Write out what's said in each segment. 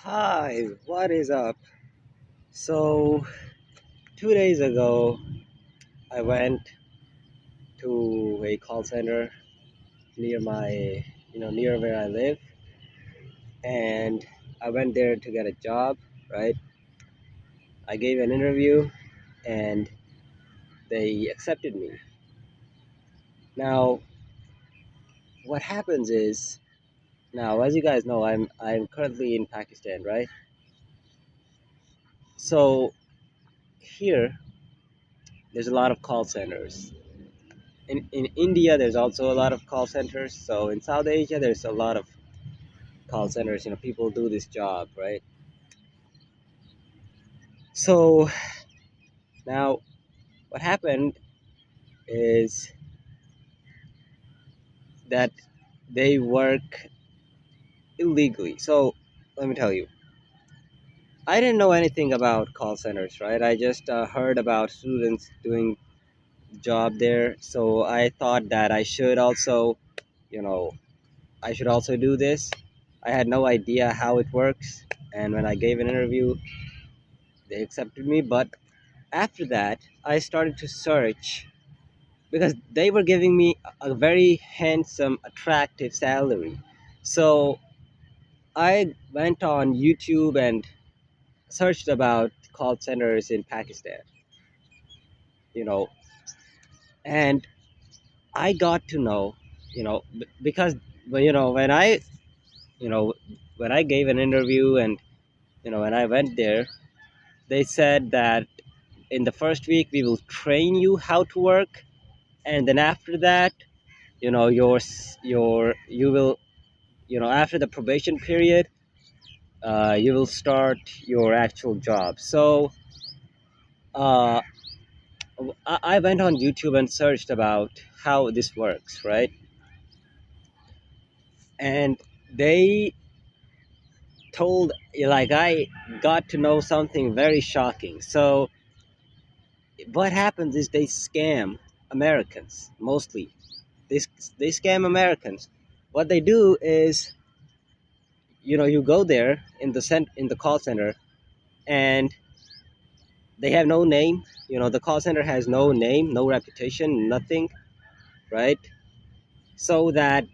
Hi, what is up? So, 2 days ago, I went to a call center near near where I live, and I went there to get a job, right? I gave an interview and they accepted me. Now, what happens is, now as you guys know, I'm currently in Pakistan, right? So, here there's a lot of call centers. In India, there's also a lot of call centers. So in South Asia, there's a lot of call centers. People do this job, right? So now what happened is that they work illegally. So let me tell you, I didn't know anything about call centers, right? I just heard about students doing job there. So I thought that you know, I should also do this. I had no idea how it works. And when I gave an interview, they accepted me. But after that, I started to search because they were giving me a very handsome, attractive salary. So I went on YouTube and searched about call centers in Pakistan, you know, and I got to know, because when you know, when I gave an interview and when I went there, they said that in the first week we will train you how to work, and then after that, you will, after the probation period, you will start your actual job. So uh, I went on YouTube and searched about how this works, right? And they told, like, I got to know something very shocking. So what happens is they scam Americans mostly. They, they scam Americans. What they do is, you go there in the call center, and they have no name. The call center has no name, no reputation, nothing, right? So that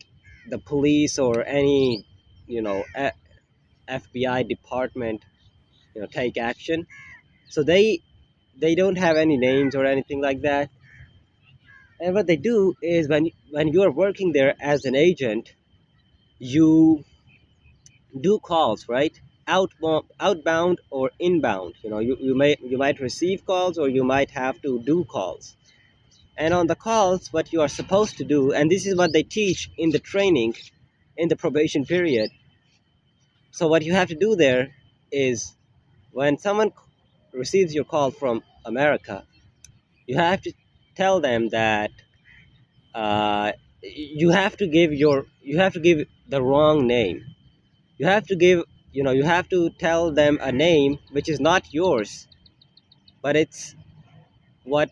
the police or any, FBI department, take action. So they don't have any names or anything like that. And what they do is, when you are working there as an agent, you do calls, right? Outbound or inbound. You might receive calls, or you might have to do calls. And on the calls, what you are supposed to do, and this is what they teach in the training, in the probation period. So what you have to do there is, when someone receives your call from America, you have to tell them that you have to give the wrong name. You have to give, you have to tell them a name which is not yours, but it's what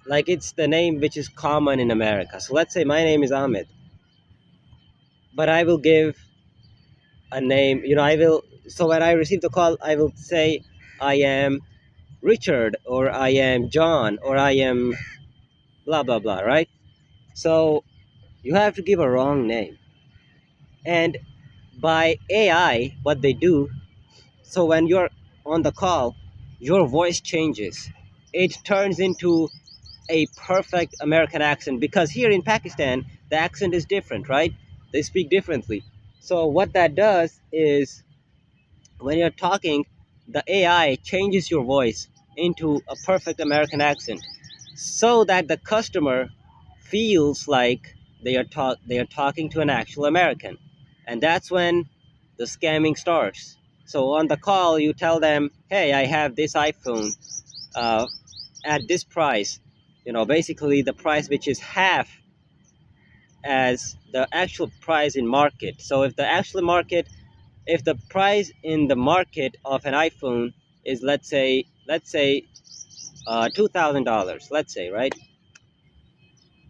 like it's the name which is common in America. So let's say my name is Ahmed, but I will give a name. I will. So when I receive the call, I will say I am Richard, or I am John, or I am blah blah blah, right? So you have to give a wrong name. And by AI, what they do, so when you're on the call, your voice changes. It turns into a perfect American accent, because here in Pakistan, the accent is different, right? They speak differently. So what that does is, when you're talking, the AI changes your voice into a perfect American accent, so that the customer feels like they are talking to an actual American. And that's when the scamming starts. So on the call, you tell them, "Hey, I have this iPhone uh, at this price." Basically the price which is half as the actual price in market. So if the price in the market of an iPhone is, let's say $2,000, let's say, right?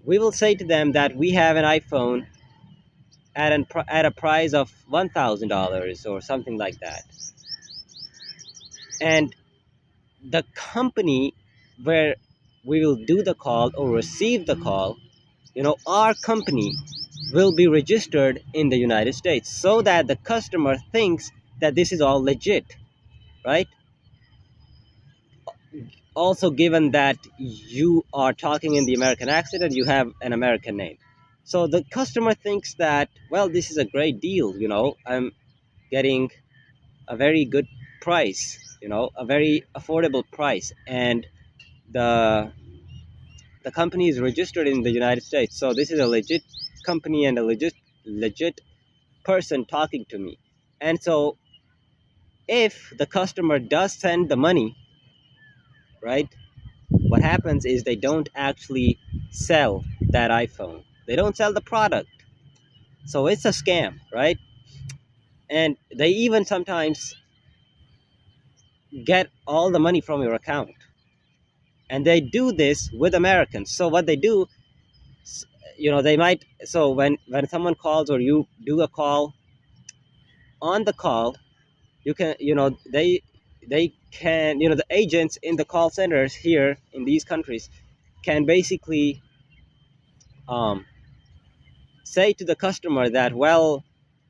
We will say to them that we have an iPhone at a price of $1,000 or something like that. And the company where we will do the call or receive the call, our company will be registered in the United States so that the customer thinks that this is all legit, right? Also, given that you are talking in the American accent and you have an American name. So the customer thinks that, well, this is a great deal, I'm getting a very good price, a very affordable price. And the the company is registered in the United States. So this is a legit company and a legit person talking to me. And so if the customer does send the money, right, what happens is they don't actually sell that iPhone. They don't sell the product. So it's a scam, right? And they even sometimes get all the money from your account. And they do this with Americans. So what they do, they might, so when someone calls or you do a call, on the call, you can, they can, the agents in the call centers here in these countries can basically um, say to the customer that, well,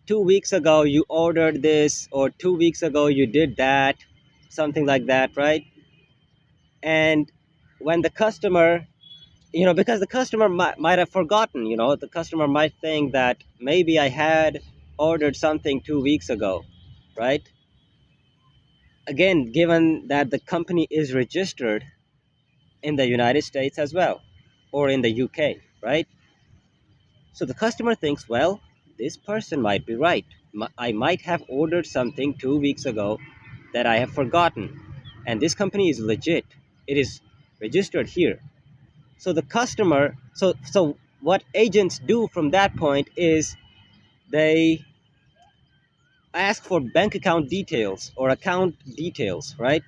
2 weeks ago you ordered this, or 2 weeks ago you did that, something like that, right? And when the customer, because the customer might have forgotten, the customer might think that maybe I had ordered something 2 weeks ago, right? Again, given that the company is registered in the United States as well, or in the UK, right? So the customer thinks, well, this person might be right. I might have ordered something 2 weeks ago that I have forgotten. And this company is legit. It is registered here. So the customer, so what agents do from that point is they ask for bank account details or account details, right?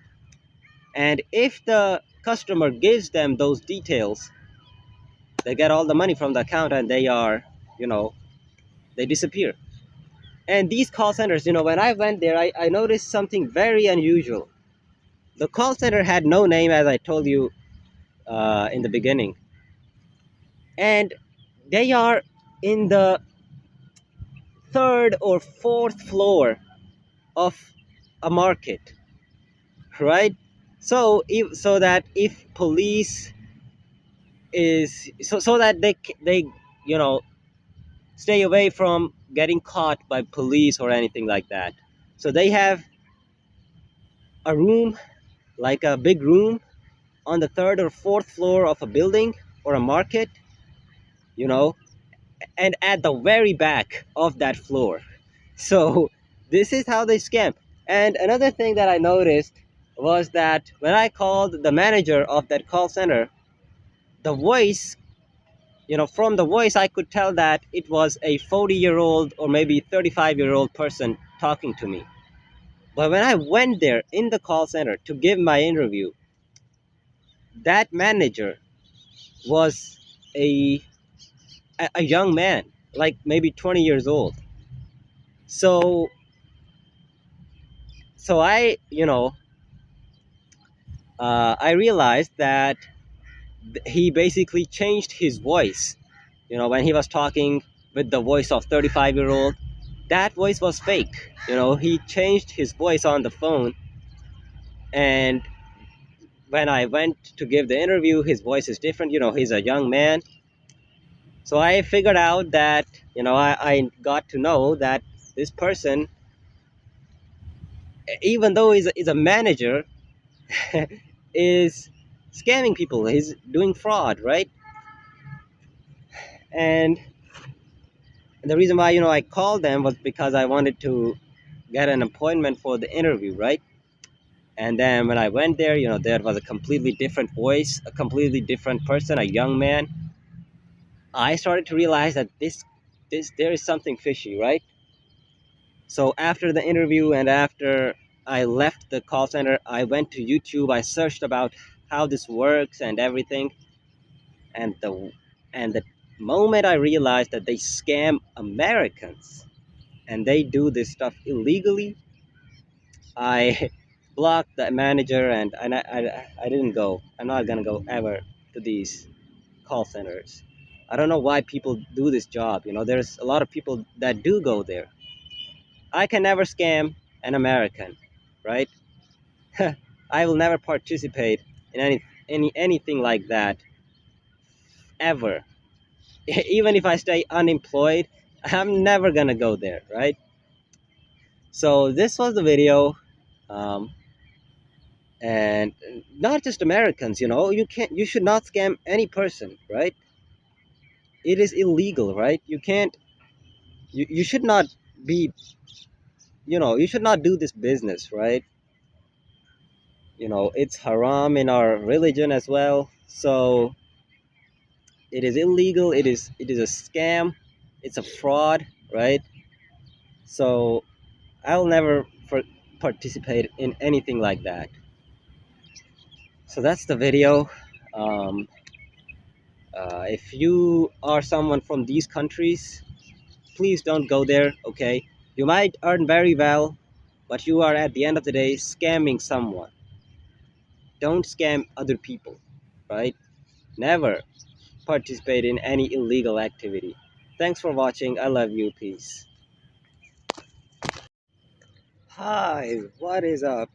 And if the customer gives them those details, they get all the money from the account and they are, you know, they disappear. And these call centers, when I went there, I noticed something very unusual. The call center had no name, as I told you in the beginning. And they are in the third or fourth floor of a market, right? So that if police is so that they you know stay away from getting caught by police or anything like that. So they have a room, like a big room, on the third or fourth floor of a building or a market, you know, and at the very back of that floor. So this is how they scam. And another thing that I noticed was that when I called the manager of that call center, the voice, from the voice, I could tell that it was a 40-year-old or maybe 35-year-old person talking to me. But when I went there in the call center to give my interview, that manager was a a young man, like maybe 20 years old. So I realized that he basically changed his voice. When he was talking with the voice of 35-year-old, that voice was fake. He changed his voice on the phone, and when I went to give the interview, his voice is different. He's a young man. So I figured out that, I got to know that this person, even though he's a manager, is scamming people. He's doing fraud, right? And the reason why, I called them was because I wanted to get an appointment for the interview, right? And then when I went there, there was a completely different voice, a completely different person, a young man. I started to realize that this there is something fishy, right? So after the interview and after I left the call center, I went to YouTube. I searched about how this works and everything, and the moment I realized that they scam Americans and they do this stuff illegally, I blocked the manager and I didn't go. I'm not gonna go ever to these call centers. I don't know why people do this job. There's a lot of people that do go there. I can never scam an American, right? I will never participate in anything like that ever. Even if I stay unemployed, I'm never gonna go there, right? So this was the video, um, and not just Americans. You should not scam any person, right? It is illegal, right? You can't. You should not be. You should not do this business, right? It's haram in our religion as well. So it is illegal. It is a scam. It's a fraud, right? So I'll never participate in anything like that. So that's the video. Um, if you are someone from these countries, please don't go there, okay? You might earn very well, but you are at the end of the day scamming someone. Don't scam other people, right? Never participate in any illegal activity. Thanks for watching. I love you. Peace. Hi, what is up?